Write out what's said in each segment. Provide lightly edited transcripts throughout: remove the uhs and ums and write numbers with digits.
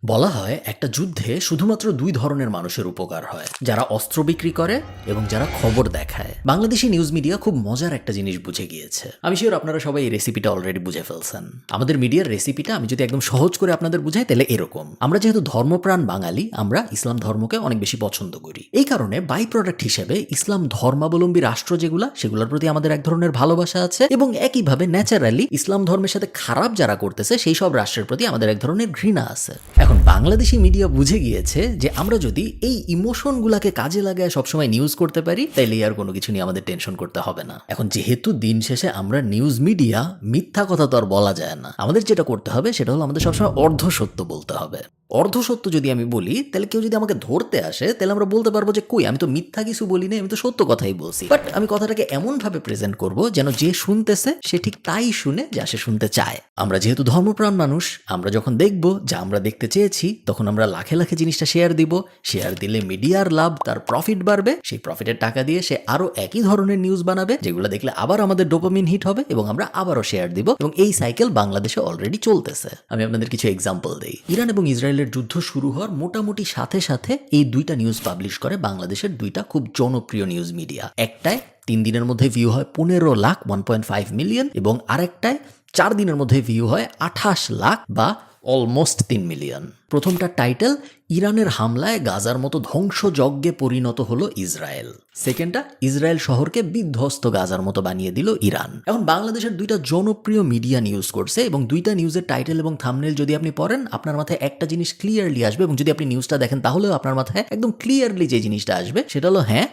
বলা হয় একটা যুদ্ধে শুধুমাত্র দুই ধরনের মানুষের উপকার হয়, যারা অস্ত্র বিক্রি করে এবং যারা খবর দেখায়। বাংলাদেশি নিউজ মিডিয়া খুব মজার একটা জিনিস বুঝে গিয়েছে। আমি শিওর আপনারা সবাই এই রেসিপিটা অলরেডি বুঝে ফেলছেন। আমাদের মিডিয়ার রেসিপিটা আমি যদি একদম সহজ করে আপনাদের বুঝাই তাহলে এরকম: আমরা যেহেতু ধর্মপ্রাণ বাঙালি, আমরা ইসলাম ধর্মকে অনেক বেশি পছন্দ করি। এই কারণে বাই প্রোডাক্ট হিসেবে ইসলাম ধর্মাবলম্বী রাষ্ট্র সেগুলোর প্রতি আমাদের এক ধরনের ভালোবাসা আছে, এবং একইভাবে ন্যাচারালি ইসলাম ধর্মের সাথে খারাপ যারা করতেছে সেই সব রাষ্ট্রের প্রতি আমাদের এক ধরনের ঘৃণা আছে। এখন বাংলাদেশি মিডিয়া বুঝে গিয়েছে যে আমরা যদি এই ইমোশনগুলোকে কাজে লাগায় সবসময় নিউজ করতে পারি, তাইলে আর কোনো কিছু নিয়ে আমাদের টেনশন করতে হবে না। এখন যেহেতু দিন শেষে আমরা নিউজ মিডিয়া, মিথ্যা কথা তো আর বলা যায় না। আমাদের যেটা করতে হবে সেটা হলো আমাদের সবসময় অর্ধ সত্য বলতে হবে। অর্ধ সত্য যদি আমি বলি, তাহলে কেউ যদি আমাকে ধরতে আসে, তাহলে আমরা বলতে পারবো যে কই, আমি তো মিথ্যা কিছু বলি না, আমি তো সত্য কথাই বলছি। বাট আমি কথাটাকে এমন ভাবে প্রেজেন্ট করব যেন যে শুনতেছে সে ঠিক তাই শুনে যা সে শুনতে চায়। আমরা যেহেতু ধর্মপ্রাণ মানুষ, আমরা যখন দেখব যা আমরা দেখতে চেয়েছি, তখন আমরা লাখে লাখে জিনিসটা শেয়ার দিব। শেয়ার দিলে মিডিয়ার লাভ, তার প্রফিট বাড়বে। সেই প্রফিটের টাকা দিয়ে সে আরো একই ধরনের নিউজ বানাবে, যেগুলো দেখলে আবার আমাদের ডোপামিন হিট হবে এবং আমরা আবারও শেয়ার দিব। এবং এই সাইকেল বাংলাদেশে অলরেডি চলতেছে। আমি আপনাদের কিছু এক্সাম্পল দেই। ইরান এবং ইসরায়েলের যুদ্ধ শুরু হওয়ার মোটামুটি সাথে সাথে এই দুইটা নিউজ পাবলিশ করে বাংলাদেশের দুইটা খুব জনপ্রিয় নিউজ মিডিয়া। একটায় 3 দিনের মধ্যে ভিউ হয় 15 লাখ 1.5 মিলিয়ন, এবং আরেকটায় 4 দিনের মধ্যে ভিউ হয় 28 লাখ বা অলমোস্ট 3 মিলিয়ন। প্রথমটা টাইটেল: ইরানের হামলায় গাজার মতো ধ্বংসযজ্ঞে পরিণত হলো ইসরায়েল। সেকেন্ডটা: ইসরায়েল শহরকে বিধ্বস্ত গাজার মতো বানিয়ে দিল ইরান। এখন বাংলাদেশের দুইটা জনপ্রিয় মিডিয়া নিউজ করছে, এবং দুইটা নিউজের টাইটেল এবং থাম্বনেল যদি আপনি পড়েন, আপনার মাথায় একটা জিনিস ক্লিয়ারলি আসবে, এবং যদি আপনি নিউজটা দেখেন তাহলেও আপনার মাথায় একদম ক্লিয়ারলি যে জিনিসটা আসবে সেটা হলো, হ্যাঁ,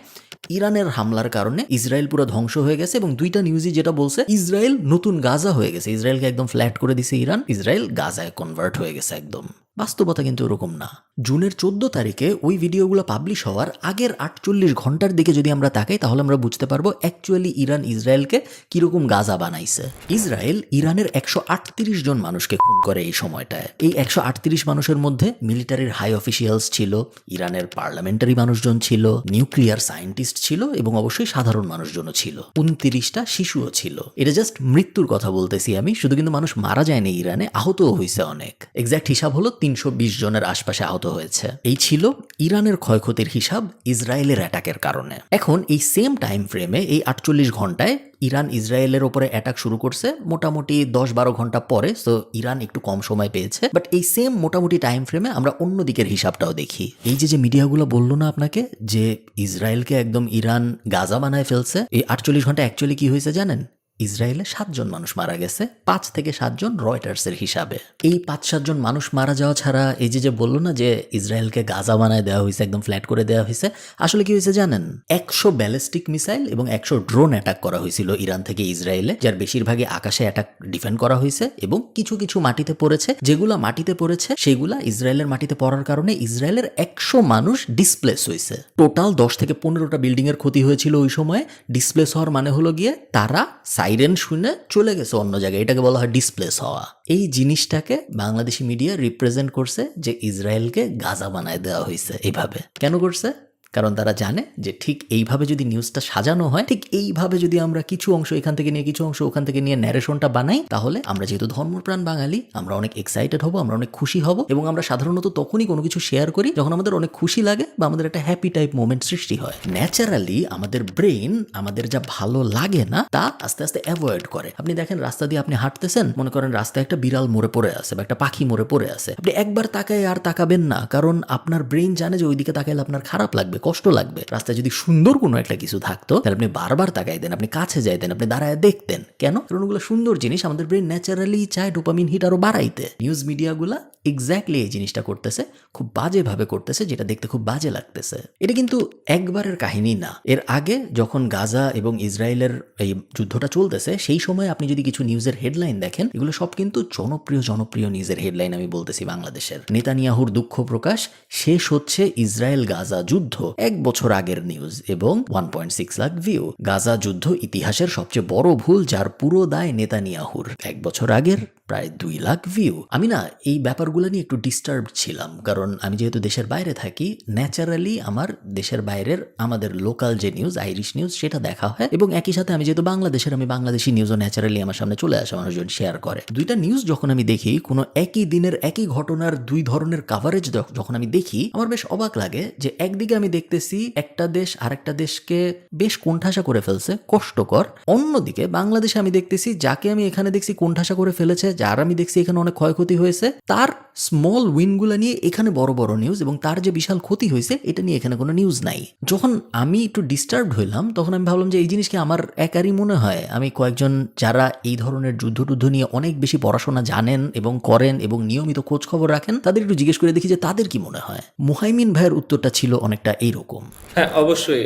ইরানের হামলার কারণে ইসরায়েল পুরো ধ্বংস হয়ে গেছে। এবং দুইটা নিউজই যেটা বলছে, ইসরায়েল নতুন গাজা হয়ে গেছে, ইসরায়েলকে একদম ফ্ল্যাট করে দিছে ইরান, ইসরায়েল গাজায় কনভার্ট হয়ে গেছে একদম। বাস্তবতা কিন্তু এরকম না। জুনের 14 তারিখে ওই ভিডিওগুলো পাবলিশ হওয়ার আগের 48 ঘন্টার দিকে যদি আমরা তাকাই, তাহলে আমরা বুঝতে পারবো অ্যাকচুয়ালি ইরান ইসরায়েলকে কিরকম গাজা বানাইছে। ইসরায়েল ইরানের 138 জন মানুষকে খুন করে এই সময়টায়। এই 138 মানুষের মধ্যে মিলিটারির হাই অফিসিয়ালস ছিল, ইরানের পার্লামেন্টারি মানুষজন ছিল, নিউক্লিয়ার সায়েন্টিস্ট ছিল, এবং অবশ্যই সাধারণ মানুষজনও ছিল। 29টা শিশুও ছিল। এটা জাস্ট মৃত্যুর কথা বলতেছি আমি, শুধু কিন্তু মানুষ মারা যায়নি ইরানে, আহতও হয়েছে অনেক। এক্সাক্ট হিসাব হলো 320 জনের আশপাশে আহত হয়েছে। এই ছিল ইরানের ক্ষয়ক্ষতির হিসাব ইসরায়েলের অ্যাটাকের কারণে। এখন এই সেম টাইম ফ্রেমে, এই 48 ঘন্টায় ইরান ইসরায়েলের ওপরে অ্যাটাক শুরু করছে মোটামুটি 10-12 ঘন্টা পরে। সো ইরান একটু কম সময় পেয়েছে। বাট এই সেম মোটামুটি টাইম ফ্রেমে আমরা অন্য দিকের হিসাবটাও দেখি। এই যে মিডিয়াগুলো বললো না আপনাকে যে ইসরায়েলকে একদম ইরান গাজা বানায় ফেলছে, এই 48 ঘন্টা অ্যাকচুয়ালি কি হয়েছে জানেন? ইসরায়েলে 7 জন মানুষ মারা গেছে, 5 থেকে 7 জন রয়টার্সের হিসাবে। এই 5-7 জন মানুষ মারা যাওয়া ছাড়া এই যে বললো না যে ইসরায়েলকে গাজা বানায় দেওয়া হয়েছে, একদম ফ্ল্যাট করে দেওয়া হয়েছে, আসলে কি হয়েছে জানেন? 100 ব্যালিস্টিক মিসাইল এবং 100 ড্রোন অ্যাটাক করা হয়েছিল ইরান থেকে ইসরায়েলে, যার বেশিরভাগই আকাশে অ্যাটাক ডিফেন্ড করা হয়েছে, এবং কিছু কিছু মাটিতে পড়েছে। যেগুলা মাটিতে পড়েছে সেগুলা ইসরায়েলের মাটিতে পড়ার কারণে ইসরায়েলের 100 মানুষ ডিসপ্লেস হয়েছে। টোটাল 10 থেকে 15টা বিল্ডিং এর ক্ষতি হয়েছিল ওই সময়। ডিসপ্লেস হওয়ার মানে হলো গিয়ে তারা সাইরেন শুনে চলে গেছে অন্য জায়গায়, এটাকে বলা হয় ডিসপ্লেস হওয়া। এই জিনিসটাকে বাংলাদেশি মিডিয়া রিপ্রেজেন্ট করছে যে ইসরায়েলকে গাজা বানায় দেওয়া হয়েছে। এইভাবে কেন করছে? কারণ তারা জানে যে ঠিক এইভাবে যদি নিউজটা সাজানো হয়, ঠিক এইভাবে যদি আমরা কিছু অংশ এখান থেকে নিয়ে কিছু অংশ ওখান থেকে নিয়ে ন্যারেশনটা বানাই, তাহলে আমরা যেহেতু ধর্মপ্রাণ বাঙালি, আমরা অনেক এক্সাইটেড হব, আমরা অনেক খুশি হব। এবং আমরা সাধারণত তখনই কোনো কিছু শেয়ার করি যখন আমাদের অনেক খুশি লাগে বা আমাদের একটা হ্যাপি টাইপ মোমেন্ট সৃষ্টি হয়। ন্যাচারালি আমাদের ব্রেন আমাদের যা ভালো লাগে না তা আস্তে আস্তে অ্যাভয়েড করে। আপনি দেখেন, রাস্তা দিয়ে আপনি হাঁটতেছেন, মনে করেন রাস্তায় একটা বিড়াল মরে পড়ে আছে বা একটা পাখি মরে পড়ে আছে, আপনি একবার তাকায় আর তাকাবেন না, কারণ আপনার ব্রেন জানে যে ওইদিকে তাকাইলে আপনার খারাপ লাগবে, কষ্ট লাগবে। রাস্তায় যদি সুন্দর কোনো একটা কিছু থাকতো, তাহলে আপনি বারবার তাকাইতেন, আপনি কাছে যাইতেন, আপনি দাঁড়ায় দেখতেন। কেন? কারণ ওগুলো সুন্দর জিনিস, আমাদের ব্রেন ন্যাচারালি চায় ডোপামিন হিট আরো বাড়াইতে। নিউজ মিডিয়াগুলা এক্স্যাক্টলি এই জিনিসটা করতেছে, খুব বাজেভাবে করতেছে, যেটা দেখতে খুব বাজে লাগতেছে। এটা কিন্তু একবারের কাহিনী না। এর আগে যখন গাজা এবং ইসরায়েলের এই যুদ্ধটা চলতেছে, সেই সময় আপনি যদি কিছু নিউজের হেডলাইন দেখেন, এগুলো সব কিন্তু জনপ্রিয় নিউজের হেডলাইন। আমি বলতেছি বাংলাদেশের নেতানিয়াহুর দুঃখ প্রকাশ, শেষ হচ্ছে ইসরায়েল গাজা যুদ্ধ, 1 বছর আগের নিউজ এবং 1.6 লাখ ভিউ। গাজা যুদ্ধ ইতিহাসের সবচেয়ে বড় ভুল যার পুরো দায় নেতানিয়াহুর, 1 বছর আগের প্রায় 2 লাখ ভিউ। আমি না এই ব্যাপারগুলো নিয়ে একটু ডিস্টার্ব ছিলাম, কারণ আমি যেহেতু দেশের বাইরে থাকি, ন্যাচারালি আমার দেশের বাইরের আমাদের লোকাল যে নিউজ, আইরিশ নিউজ, সেটা দেখা হয়, এবং একই সাথে আমি যেহেতু বাংলাদেশের, আমি বাংলাদেশি নিউজও ন্যাচারালি আমার সামনে চলে আসে, মানুষজন শেয়ার করে। দুইটা নিউজ যখন আমি দেখি, কোনো একই দিনের একই ঘটনার 2 ধরনের কাভারেজ যখন আমি দেখি, আমার বেশ অবাক লাগে যে একদিকে আমি দেখতেছি একটা দেশ আরেকটা দেশকে বেশ কোণঠাসা করে ফেলছে, কষ্টকর। অন্যদিকে বাংলাদেশে আমি দেখতেছি যাকে আমি এখানে দেখছি কোণঠাসা করে ফেলেছে, যার আমি দেখছি এখানে অনেক ক্ষয়ক্ষতি হয়েছে, তার স্মল উইনগুলো নিয়ে এখানে বড় বড় নিউজ, এবং তার যে বিশাল ক্ষতি হয়েছে এটা নিয়ে এখানে কোনো নিউজ নাই। যখন আমি একটু ডিস্টার্বড হইলাম, তখন আমি ভাবলাম যে এই জিনিসকে আমার একারই মনে হয়। আমি কয়েকজন যারা এই ধরনের যুদ্ধ নিয়ে অনেক বেশি পড়াশোনা জানেন এবং করেন এবং নিয়মিত খোঁজ খবর রাখেন, তাদের একটু জিজ্ঞেস করে দেখি যে তাদের কি মনে হয়। মুহাইমিন ভাইয়ের উত্তরটা ছিল অনেকটা এইরকম। হ্যাঁ, অবশ্যই।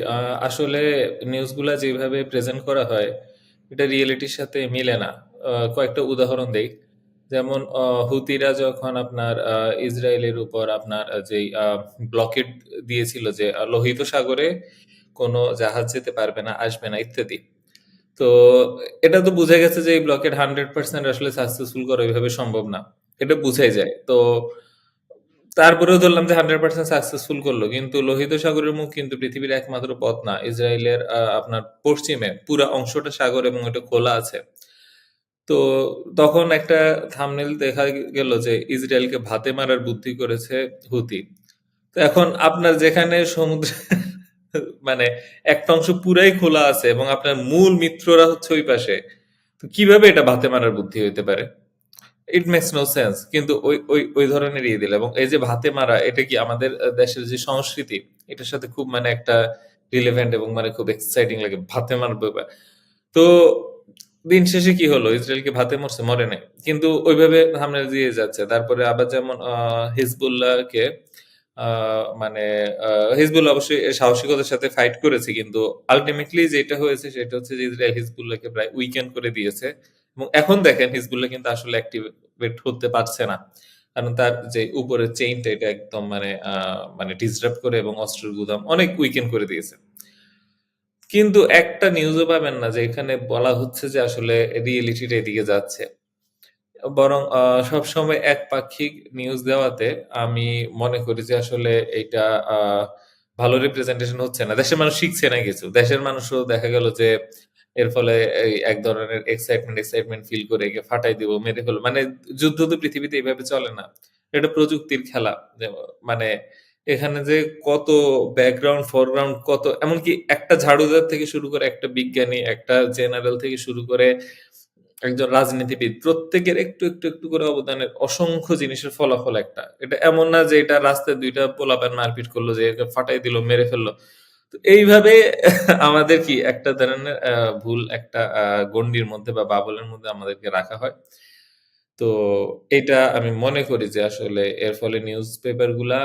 আসলে নিউজগুলা যেভাবে প্রেজেন্ট করা হয়, এটা রিয়েলিটির সাথে মিলে না। কয়েকটা উদাহরণ দেই। যেমন হুতিরা যখন আপনার ইসরায়েলের উপর আপনার যেই ব্লকেড দিয়েছিল যে লোহিত সাগরে কোনো জাহাজ যেতে পারবে না, আসবে না ইত্যাদি। তো এটা তো বুঝা গেছে যে এই ব্লকেড 100% আসলে সাকসেসফুল করা ওইভাবে সম্ভব না। এটা বুঝাই যায়। তো তারপরেও ধরলাম যে 100% সাকসেসফুল করলো, কিন্তু লোহিত সাগরের মুখ কিন্তু পৃথিবীর একমাত্র পথ না। ইসরায়েলের আপনার পশ্চিমে পুরা অংশটা সাগর এবং ওটা খোলা আছে। তো তখন একটা থাম্বনেল দেখা গেল যে ইসরায়েলকে ভাতে মারার বুদ্ধি করেছে হুতি। তো এখন আপনার যেখানে সমুদ্র মানে একটা অংশ পুরাই খোলা আছে এবং আপনার মূল মিত্ররা হচ্ছে ওই পাশে, তো কিভাবে এটা ভাতে মারার বুদ্ধি হইতে পারে? It makes no sense. কিন্তু ওই ওই ওই ধরনের দিল, এবং এই যে ভাতে মারা, এটা কি আমাদের দেশের যে সংস্কৃতি, এটার সাথে খুব মানে একটা রিলেভেন্ট এবং মানে খুব এক্সাইটিং লাগে ভাতে মারবে। তো দিন শেষে কি হলো, ইসরায়েলকে ভাতে মরছে, মরে নাই, কিন্তু ওইভাবে হামলা দিয়ে যাচ্ছে। তারপরে আবার যেমন হিজবুল্লাহকে মানে হিজবুল্লাহ অবশ্যই সাহসিকতার সাথে ফাইট করেছে, কিন্তু আলটিমেটলি যেটা হয়েছে সেটা হচ্ছে যে ইসরায়েল হিজবুল্লাহকে প্রায় উইকেন্ড করে দিয়েছে। এবং এখন দেখেন হিজবুল্লাহ কিন্তু আসলে অ্যাক্টিভেট হতে পারছে না, কারণ তার যে উপরের চেইনটা এটা একদম মানে মানে ডিসরাপ্ট করে এবং অস্ত্রের গুদাম অনেক উইকেন্ড করে দিয়েছে। কিন্তু একটা নিউজও পাবেন না যে এখানে বলা হচ্ছে যে আসলে রিয়েলিটিটা এদিকে যাচ্ছে। বরং সবসময় একপাক্ষিক নিউজ দেওয়াতে আমি মনে করি যে আসলে এইটা ভালো রিপ্রেজেন্টেশন হচ্ছে না। দেশের মানুষ শিখছে না কিছু। দেশের মানুষও দেখা গেল যে এর ফলে এই এক ধরনের এক্সাইটমেন্ট ফিল করে একে ফাটাই দিব, মেরে ফেলবো। মানে যুদ্ধ তো পৃথিবীতে এভাবে চলে না। এটা প্রযুক্তির খেলা। মানে এখানে যে কত ব্যাকগ্রাউন্ড, ফরগ্রাউন্ড, কত এমনকি একটা ঝাড়ুদার থেকে শুরু করে একটা বিজ্ঞানী, একটা জেনারেল থেকে শুরু করে একজন রাজনীতিবিদ, প্রত্যেকের একটু করে অবদানের অসংখ্য জিনিসের ফলাফল একটা। এটা এমন না যে এটা রাস্তায় ২ টা পোলাপান মারপিট করলো যে একে ফাটাই দিল, মেরে ফেললো। তো এইভাবে আমাদের কি একটা ধরনের ভুল একটা গণ্ডির মধ্যে বা বাবলের মধ্যে আমাদেরকে রাখা হয়। তো এটা আমি মনে করি যে আসলে এর ফলে নিউজ পেপার গুলা,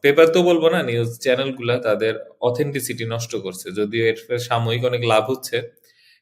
পেপার তো বলবো না, নিউজ চ্যানেল গুলা তাদের অথেন্টিসিটি নষ্ট করছে। যদিও এর ফলে সাময়িক অনেক লাভ হচ্ছে,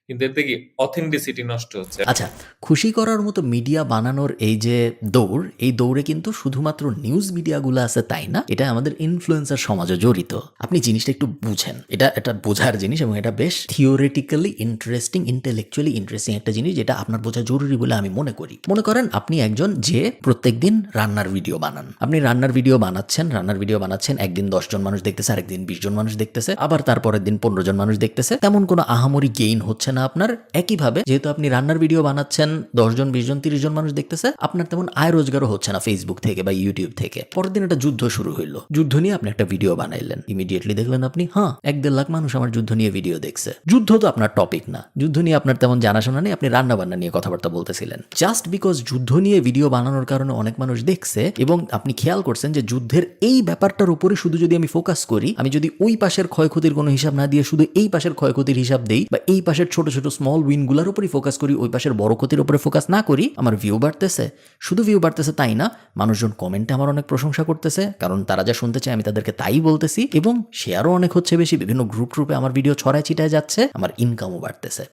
কিন্তু এতে কি অথেন্টিসিটি নষ্ট হচ্ছে। আচ্ছা, খুশি করার মতো মিডিয়া বানানোর এই যে দৌড়, এই দৌড়ে কিন্তু শুধুমাত্র নিউজ মিডিয়াগুলো আছে তাই না, এটা আমাদের ইনফ্লুয়েন্সার সমাজও জড়িত। আপনি জিনিসটা একটু বুঝেন, এটা বোঝার জিনিস, এবং এটা বেশ থিওরিটিক্যালি ইন্টারেস্টিং, ইন্টেলেকচুয়ালি ইন্টারেস্টিং একটা জিনিস, যেটা আপনার বোঝা জরুরি বলে আমি মনে করি। মনে করেন আপনি একজন যে প্রত্যেকদিন রান্নার ভিডিও বানান। আপনি রান্নার ভিডিও বানাচ্ছেন, একদিন 10 জন মানুষ দেখতেছে, আরেকদিন 20 জন মানুষ দেখতেছে, আবার তারপরের দিন 15 জন মানুষ দেখতেছে। তেমন কোনো আহামরি গেইন হচ্ছে না আপনার। একইভাবে যেহেতু আপনি রান্নার ভিডিও বানাচ্ছেন, 10 জন, 20 জন, 30 জন মানুষ দেখতেছে, আপনার তেমন আয় রোজগারও হচ্ছে না ফেসবুক থেকে বা ইউটিউব থেকে। পরের দিন একটা যুদ্ধ শুরু হইলো, যুদ্ধ নিয়ে আপনি একটা ভিডিও বানাইলেন, ইমিডিয়েটলি দেখলেন আপনি 1-1.5 লাখ মানুষ আমার যুদ্ধ নিয়ে ভিডিও দেখছে। যুদ্ধ তো আপনার টপিক না, যুদ্ধ নিয়ে আপনার তেমন জানাশোনা নেই, আপনি রান্না বান্না নিয়ে কথাবার্তা বলতেছিলেন। জাস্ট বিকজ যুদ্ধ নিয়ে ভিডিও বানানোর কারণে অনেক মানুষ দেখছে, এবং আপনি খেয়াল করছেন যে যুদ্ধের এই ব্যাপারটার উপরে শুধু যদি আমি ফোকাস করি, আমি যদি ওই পাশের ক্ষয়ক্ষতির কোনো হিসাব না দিয়ে শুধু এই পাশের ক্ষয়ক্ষতির হিসাব দেই, বা এই পাশের ছোট ছোট স্মল উইনগুলোর উপরই ফোকাস করি, ওই পাশের বড় ক্ষতির উপরে ফোকাস না করি, আমার ভিউ বাড়তেছে। শুধু ভিউ বাড়তেছে তাই না, মানুষজন কমেন্টে আমার অনেক প্রশংসা করতেছে, কারণ তারা যা শুনতে চায় আমি তাদেরকে তাই বলতেছি, এবং শেয়ারও অনেক হচ্ছে বেশি, বিভিন্ন গ্রুপে আমার ভিডিও ছড়ায় ছিটায় যাচ্ছে, আমার ইনকামও বাড়তেছে।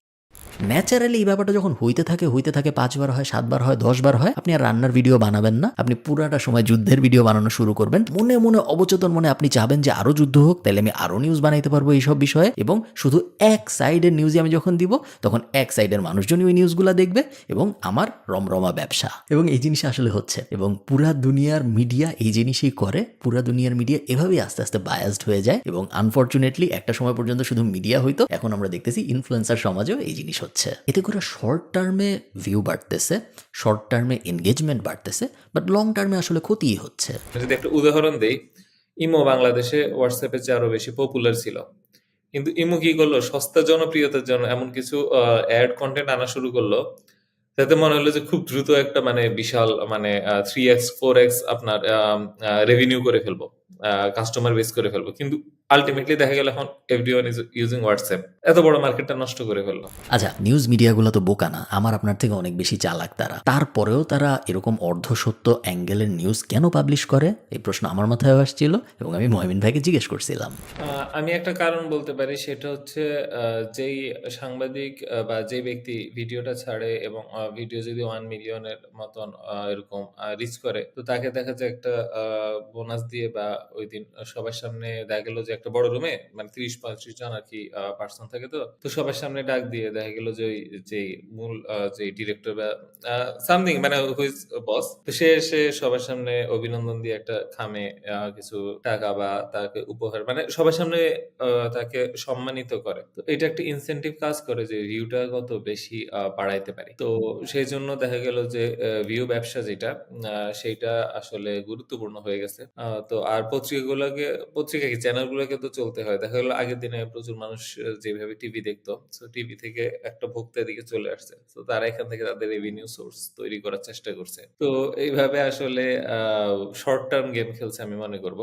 ন্যাচারালি এই ব্যাপারটা যখন হইতে থাকে 5 বার হয়, 7 বার হয়, 10 বার হয়, আপনি আর রান্নার ভিডিও বানাবেন না, আপনি পুরাটা সময় যুদ্ধের ভিডিও বানানো শুরু করবেন। মনে মনে অবচেতন মনে আপনি চাবেন যে আরো যুদ্ধ হোক, তাহলে আমি আরো নিউজ বানাইতে পারবো এইসব বিষয়ে, এবং শুধু এক সাইডের নিউজই আমি যখন দিব তখন এক সাইডের মানুষজনই ওই নিউজগুলো দেখবে এবং আমার রমরমা ব্যবসা। এবং এই জিনিস আসলে হচ্ছে, এবং পুরা দুনিয়ার মিডিয়া এই জিনিসই করে। পুরা দুনিয়ার মিডিয়া এভাবেই আস্তে আস্তে বায়াসড হয়ে যায়, এবং আনফরচুনেটলি একটা সময় পর্যন্ত শুধু মিডিয়া হইতো, এখন আমরা দেখতেছি ইনফ্লুয়েন্সার সমাজেও এই জিনিস হচ্ছে। এতে করে শর্ট টার্মে ভিউ বাড়তেছে, শর্ট টার্মে এনগেজমেন্ট বাড়তেছে, বাট লং টার্মে আসলে ক্ষতিই হচ্ছে। যদি একটা উদাহরণ দেই, ইমো বাংলাদেশে হোয়াটসঅ্যাপের চেয়ে আরো বেশি পপুলার ছিল, কিন্তু ইমো কি করলো, সস্তা জনপ্রিয়তার জন্য এমন কিছু অ্যাড কন্টেন্ট আনা শুরু করলো, তাতে মনে হলো যে খুব দ্রুত একটা মানে বিশাল মানে 3x 4x আপনার রেভিনিউ করে ফেলবো, কাস্টমার বেস করে ফেলবো। কিন্তু আলটিমেটলি দেখা গেল এখন এভরিওয়ান ইজ ইউজিং হোয়াটসঅ্যাপ, এত বড় মার্কেটটা নষ্ট করে ফেললো। আচ্ছা, নিউজ মিডিয়াগুলো তো বোকা না, আমার আপনার থেকে অনেক বেশি চালাক তারা। তারপরেও তারা এরকম অর্ধসত্য অ্যাঙ্গেলের নিউজ কেন পাবলিশ করে, এই প্রশ্ন আমার মাথায় আসছিল এবং আমি মহিমিন ভাইকে জিজ্ঞেস করছিলাম। আমি একটা কারণ বলতে পারি, সেটা হচ্ছে যেই সাংবাদিক বা যে ব্যক্তি ভিডিওটা ছাড়ে এবং ভিডিও যদি 1 মিলিয়নের মতন এরকম রিচ করে, তো তাকে দেখা যায় একটা বোনাস দিয়ে, বা ওই দিন সবার সামনে দেখা গেল যে একটা বড় রুমে মানে 30-35 জন আর কি পার্সন থাকে, তো সবার সামনে ডাক দিয়ে দেখা গেল যে ওই যে মূল যে ডিরেক্টর বা সামথিং মানে হুইজ বস, তো সে এসে সবার সামনে অভিনন্দন দিয়ে একটা খামে কিছু টাকা বা তাকে উপহার, মানে সবার সামনে তাকে সম্মানিত করে। তো এটা একটা ইনসেনটিভ কাজ করে যে ভিউটা কত বেশি বাড়াইতে পারি। তো সেই জন্য দেখা গেল যে ভিউ ব্যবসা যেটা সেইটা আসলে গুরুত্বপূর্ণ হয়ে গেছে। তো আর পত্রিকা কি চ্যানেলগুলোকে তো চলতে হয়। দেখা গেল আগের দিনে প্রচুর মানুষ যেভাবে টিভি দেখতো, সো টিভি থেকে একটা ভোক্তার দিকে চলে আসছে, তো তারা এখান থেকে তাদের রেভিনিউ সোর্স তৈরি করার চেষ্টা করছে। তো এইভাবে আসলে শর্ট টার্ম গেম খেলছে আমি মনে করব।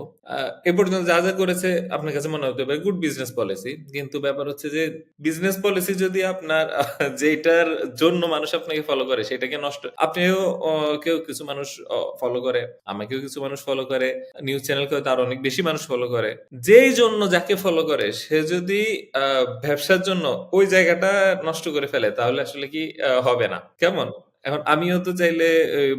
এ পর্যন্ত যা যা করেছে আপনার কাছে মনে হতে পারে গুড বিজনেস পলিসি, কিন্তু ব্যাপার হচ্ছে যে বিজনেস পলিসি যদি আপনার যেটার জন্য মানুষ আপনাকে ফলো করে সেটাকে নষ্ট, আপনিও কেউ কিছু মানুষ ফলো করে, আমাকেও কিছু মানুষ ফলো করে, নিউজ চ্যানেলকে তার অনেক বেশি মানুষ ফলো করে, যেই জন্য যাকে ফলো করে সে যদি ব্যবসার জন্য ওই জায়গাটা নষ্ট করে ফেলে, তাহলে আসলে কি হবে না কেমন? এখন আমিও তো চাইলে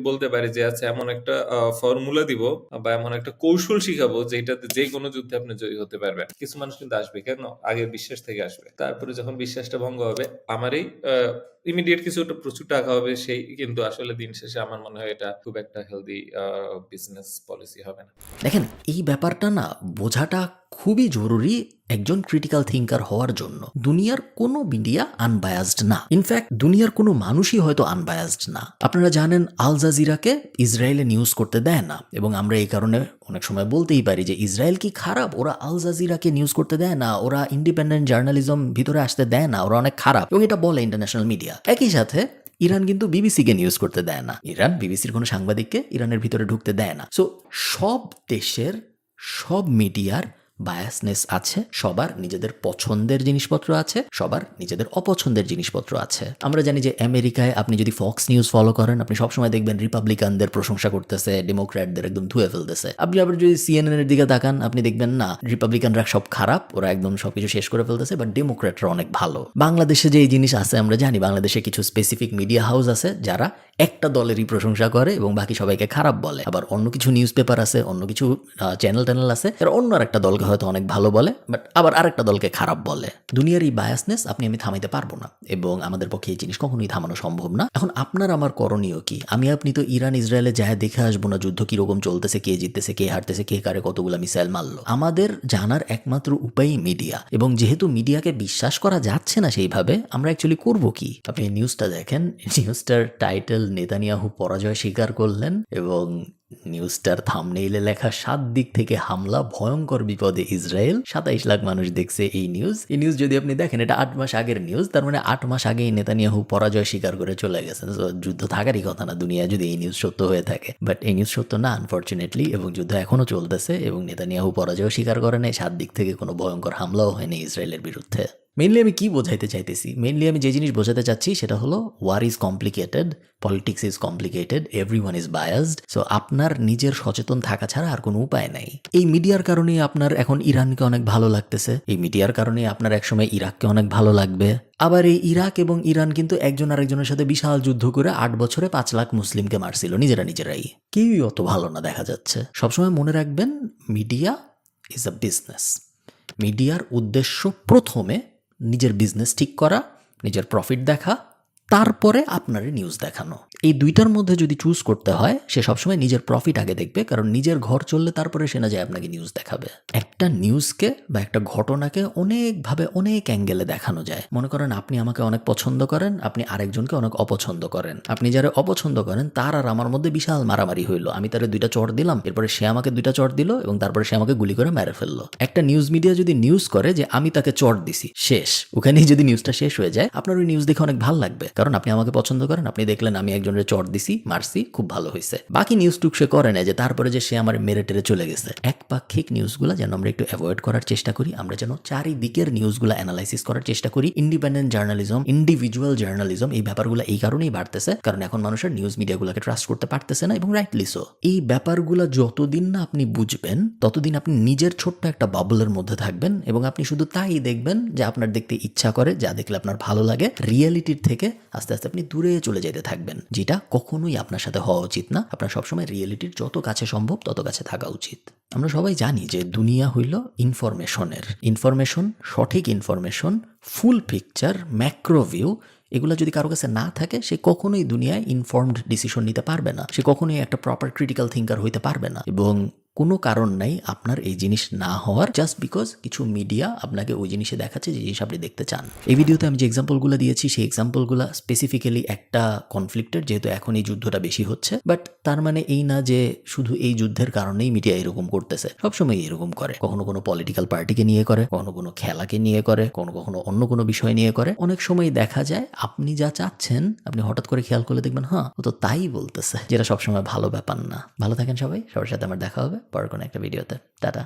বলতে পারি যে আচ্ছা এমন একটা ফর্মুলা দিব বা এমন একটা কৌশল শিখাবো যেটাতে যে কোনো যুদ্ধে আপনি জয়ী হতে পারবেন। কিছু মানুষ কিন্তু আসবে, কেন? আগে বিশ্বাস থেকে আসবে, তারপরে যখন বিশ্বাসটা ভঙ্গ হবে, আমারই ইমিডিয়েট কিছুটা প্রচুর টাকা হবে, সেই কিন্তু আসলে দিন শেষে আমার মনে হয় এটা খুব একটা হেলদি বিজনেস পলিসি হবে না। দেখেন, এই ব্যাপারটা না বোঝাটা খুবই জরুরি একজন ক্রিটিক্যাল থিঙ্কার হওয়ার জন্য। দুনিয়ার কোনো মিডিয়া আনবায়াসড না, ইনফ্যাক্ট দুনিয়ার কোনো মানুষই হয়তো আনবায়াসড না। আপনারা জানেন আল জাজিরাকে ইসরায়েলে নিউজ করতে দেয় না, এবং আমরা এই কারণে অনেক সময় বলতেই পারি যে ইসরায়েল কি খারাপ, ওরা আল জাজিরাকে নিউজ করতে দেয় না, ওরা ইন্ডিপেন্ডেন্ট জার্নালিজম ভিতরে আসতে দেয় না, ওরা অনেক খারাপ, এবং এটা বলে ইন্টারন্যাশনাল মিডিয়া। একই সাথে ইরান কিন্তু বিবিসিকে নিউজ করতে দেয় না, ইরান বিবিসির কোনো সাংবাদিককে ইরানের ভিতরে ঢুকতে দেয় না। সো সব দেশের সব মিডিয়ার বায়াসনেস আছে, সবার নিজেদের পছন্দের জিনিসপত্র আছে, সবার নিজেদের অপছন্দের জিনিসপত্র আছে। আমরা জানি যে আমেরিকায় আপনি যদি ফক্স নিউজ ফলো করেন, আপনি সবসময় দেখবেন রিপাবলিকানদের প্রশংসা করতেছে, ডেমোক্র্যাটদের একদম ধুয়ে ফেলতেছে। আপনি আবার যদি সিএনএন এর দিকে তাকান, আপনি দেখবেন না, রিপাবলিকানরা সব খারাপ, ওরা একদম সবকিছু শেষ করে ফেলতেছে, বাট ডেমোক্র্যাটরা অনেক ভালো। বাংলাদেশে যে এই জিনিস আছে আমরা জানি, বাংলাদেশে কিছু স্পেসিফিক মিডিয়া হাউস আছে যারা একটা দলেরই প্রশংসা করে এবং বাকি সবাইকে খারাপ বলে। আবার অন্য কিছু নিউজ পেপার আছে, অন্য কিছু চ্যানেল আছে, এরা অন্য আরেকটা দলকে হয়তো অনেক ভালো বলে, বাট আবার আরেকটা দলকে খারাপ বলে। দুনিয়ার এই বায়াসনেস আপনি আমি থামাইতে পারবো না, এবং আমাদের পক্ষে এই জিনিস কখনোই থামানো সম্ভব না। এখন আপনার আমার করণীয় কি? আমি আপনি তো ইরান ইসরায়েলে যায় দেখে আসবো না যুদ্ধ কিরকম চলতেছে, কে জিততেছে, কে হারতেছে, কে কারে কতগুলা মিসাইল মারলো। আমাদের জানার একমাত্র উপায়ই মিডিয়া, এবং যেহেতু মিডিয়াকে বিশ্বাস করা যাচ্ছে না সেইভাবে, আমরা অ্যাকচুয়ালি করবো কি? আপনি নিউজটা দেখেন, নিউজটার টাইটেল নেতানিয়াহু পরাজয় স্বীকার করলেন, এবং নিউজটার থাম্বনেইলে লেখা 7 দিক থেকে হামলা, ভয়ঙ্কর বিপদে ইসরায়েল। 27 লাখ মানুষ দেখছে এই নিউজ যদি আপনি দেখেন, এটা 8 মাস আগের নিউজ, তার মানে 8 মাস আগেই নেতানিয়াহু পরাজয় স্বীকার করে চলে গেছেন। যুদ্ধ থাকারই কথা না দুনিয়া, যদি এই নিউজ সত্য হয়ে থাকে, বাট এই নিউজ সত্য না আনফরচুনেটলি, এবং যুদ্ধ এখনো চলতেছে, এবং নেতানিয়াহু পরাজয় স্বীকার করে নেই, 7 দিক থেকে কোনো ভয়ঙ্কর হামলাও হয়নি ইসরায়েলের বিরুদ্ধে। মেইনলি আমি কি বোঝাইতে চাইতেছি, মেইনলি আমি যে জিনিস বোঝাতে চাচ্ছি সেটা হলো war is complicated, politics is complicated, everyone is biased. So আপনার নিজের সচেতন থাকা ছাড়া আর কোনো উপায় নাই। এই মিডিয়ার কারণেই আপনার এখন ইরানকে অনেক ভালো লাগতেছে, এই মিডিয়ার কারণেই আপনার একসময় ইরাককে অনেক ভালো লাগবে। আবার এই ইরাক এবং ইরান কিন্তু একজন আরেকজনের সাথে বিশাল যুদ্ধ করে 8 বছরে 5 লাখ মুসলিমকে মারছিল নিজেরাই। কেউই অত ভালো না দেখা যাচ্ছে। সবসময় মনে রাখবেন, মিডিয়া ইজ আ বিজনেস। মিডিয়ার উদ্দেশ্য প্রথমে নিজের বিজনেস ঠিক করা, নিজের প্রফিট দেখা, তারপরে আপনার নিউজ দেখানো। এই দুইটার মধ্যে যদি চুজ করতে হয়, সে সবসময় নিজের প্রফিট আগে দেখবে, কারণ নিজের ঘর চললে তারপরে সে না যায় আপনাকে নিউজ দেখাবে। একটা নিউজকে বা একটা ঘটনাকে অনেকভাবে অনেক অ্যাঙ্গেলে দেখানো যায়। মনে করেন আপনি আমাকে অনেক পছন্দ করেন, আপনি আরেকজনকে অনেক অপছন্দ করেন। আপনি যারা অপছন্দ করেন তার আর আমার মধ্যে বিশাল মারামারি হইলো, আমি তারে 2টা চড় দিলাম, এরপরে সে আমাকে 2টা চড় দিল এবং তারপরে সে আমাকে গুলি করে মেরে ফেললো। একটা নিউজ মিডিয়া যদি নিউজ করে যে আমি তাকে চড় দিছি, শেষ। ওখানেই যদি নিউজটা শেষ হয়ে যায়, আপনার ওই নিউজ দেখে অনেক ভালো লাগবে, কারণ আপনি আমাকে পছন্দ করেন, আপনি দেখলেন আমি একজনের চড় দিছি, মারছি, খুব ভালো হয়েছে। বাকি নিউজ টুক সে করে না যে তারপরে যে সে আমার মেরে টেরে চলে গেছে। একপাক্ষিক নিউজগুলো যেন আমরা একটু অ্যাভয়েড করার চেষ্টা করি, আমরা যেন চারিদিকের নিউজগুলো অ্যানালাইসিস করার চেষ্টা করি। ইন্ডিপেন্ডেন্ট জার্নালিজম, ইন্ডিভিজুয়াল জার্নালিজম, এই ব্যাপারগুলো এই কারণেই বাড়তেছে, কারণ এখন মানুষের নিউজ মিডিয়াগুলোকে ট্রাস্ট করতে পারতেছে না, এবং রাইটলি সো। এই ব্যাপারগুলো যতদিন না আপনি বুঝবেন, ততদিন আপনি নিজের ছোট্ট একটা বাবলের মধ্যে থাকবেন, এবং আপনি শুধু তাই দেখবেন যা আপনার দেখতে ইচ্ছা করে, যা দেখলে আপনার ভালো লাগে। রিয়েলিটির থেকে আস্তে আস্তে আপনি দূরে চলে যেতে থাকবেন, যেটা কখনোই আপনার সাথে হওয়া উচিত না। আপনার সবসময় রিয়েলিটির যত কাছে সম্ভব তত কাছে থাকা উচিত। আমরা সবাই জানি যে দুনিয়া হইল ইনফরমেশন, সঠিক ইনফরমেশন, ফুল পিকচার, ম্যাক্রোভিউ, এগুলো যদি কারো কাছে না থাকে, সে কখনোই দুনিয়ায় ইনফর্মড ডিসিশন নিতে পারবে না, সে কখনোই একটা প্রপার ক্রিটিক্যাল থিঙ্কার হইতে পারবে না। এবং কোনো কারণ নাই আপনার এই জিনিস না হওয়ার, জাস্ট বিকজ কিছু মিডিয়া আপনাকে ওই জিনিসে দেখাচ্ছে যে জিনিস আপনি দেখতে চান। এই ভিডিওতে আমি যে এক্সাম্পলগুলো দিয়েছি, সেই এক্সাম্পলগুলো স্পেসিফিক্যালি একটা কনফ্লিক্টের, যেহেতু এখন এই যুদ্ধটা বেশি হচ্ছে। বাট তার মানে এই না যে শুধু এই যুদ্ধের কারণেই মিডিয়া এরকম করতেছে, সবসময় এরকম করে। কখনো কোনো পলিটিক্যাল পার্টিকে নিয়ে করে, কখনো কোনো খেলাকে নিয়ে করে, কখনো অন্য কোনো বিষয় নিয়ে করে। অনেক সময় দেখা যায় আপনি যা চাচ্ছেন, আপনি হঠাৎ করে খেয়াল করলে দেখবেন হ্যাঁ ও তো তাই বলতেছে, যেটা সবসময় ভালো ব্যাপার না। ভালো থাকেন সবাই, সবার সাথে আমার দেখা হবে পরের কোনো একটা ভিডিওতে। টাটা।